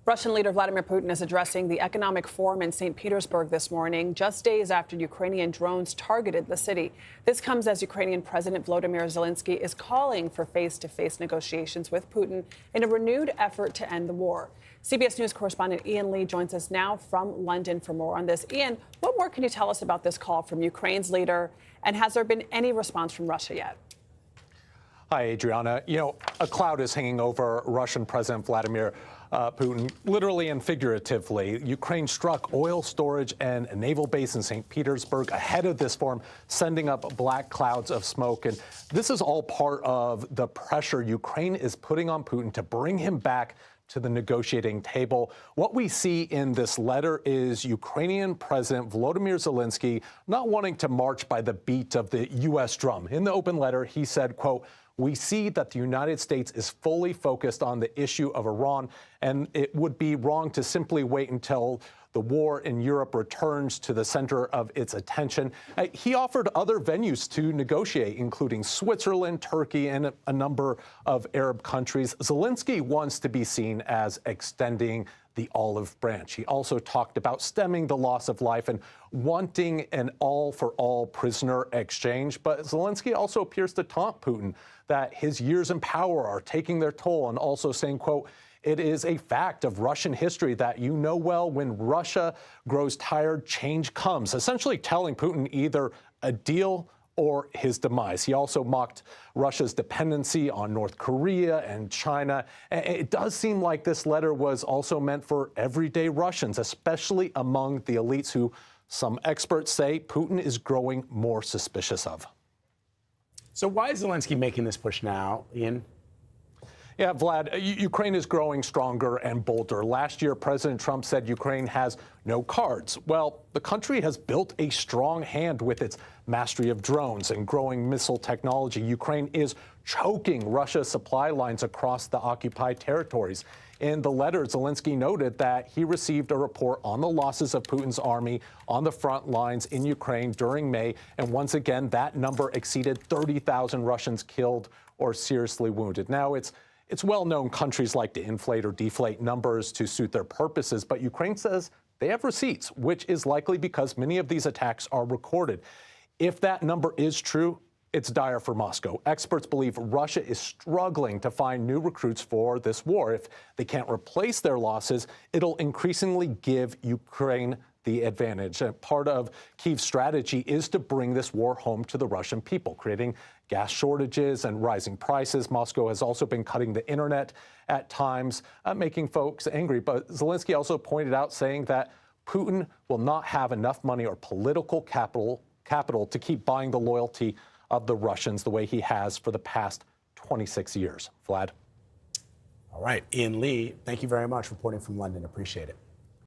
Russian leader Vladimir Putin is addressing the economic forum in St. Petersburg this morning, just days after Ukrainian drones targeted the city. This comes as Ukrainian President Volodymyr Zelenskyy is calling for face-to-face negotiations with Putin in a renewed effort to end the war. CBS News correspondent Ian Lee joins us now from London for more on this. Ian, what more can you tell us about this call from Ukraine's leader, and has there been any response from Russia yet? Hi, Adriana. A cloud is hanging over Russian President Vladimir Putin, literally and figuratively. Ukraine struck oil storage and a naval base in St. Petersburg ahead of this forum, sending up black clouds of smoke. And this is all part of the pressure Ukraine is putting on Putin to bring him back to the negotiating table. What we see in this letter is Ukrainian President Volodymyr Zelenskyy not wanting to march by the beat of the U.S. drum. In the open letter, he said, quote, "We see that the United States is fully focused on the issue of Iran, and it would be wrong to simply wait until the war in Europe returns to the center of its attention." He offered other venues to negotiate, including Switzerland, Turkey, and a number of Arab countries. Zelenskyy wants to be seen as extending the olive branch. He also talked about stemming the loss of life and wanting an all-for-all prisoner exchange. But Zelenskyy also appears to taunt Putin that his years in power are taking their toll, and also saying, quote, "It is a fact of Russian history that you know well, when Russia grows tired, change comes," essentially telling Putin either a deal or his demise. He also mocked Russia's dependency on North Korea and China. It does seem like this letter was also meant for everyday Russians, especially among the elites who some experts say Putin is growing more suspicious of. So why is Zelenskyy making this push now, Ian? Yeah, Vlad, Ukraine is growing stronger and bolder. Last year, President Trump said Ukraine has no cards. Well, the country has built a strong hand with its mastery of drones and growing missile technology. Ukraine is choking Russia's supply lines across the occupied territories. In the letter, Zelenskyy noted that he received a report on the losses of Putin's army on the front lines in Ukraine during May. And once again, that number exceeded 30,000 Russians killed or seriously wounded. Now, it's well known countries like to inflate or deflate numbers to suit their purposes, but Ukraine says they have receipts, which is likely because many of these attacks are recorded. If that number is true, it's dire for Moscow. Experts believe Russia is struggling to find new recruits for this war. If they can't replace their losses, it'll increasingly give Ukraine the advantage. Part of Kyiv's strategy is to bring this war home to the Russian people, creating gas shortages and rising prices. Moscow has also been cutting the internet at times, making folks angry. But Zelenskyy also pointed out, saying that Putin will not have enough money or political capital to keep buying the loyalty of the Russians the way he has for the past 26 years. Vlad. All right, Ian Lee, thank you very much for reporting from London. Appreciate it.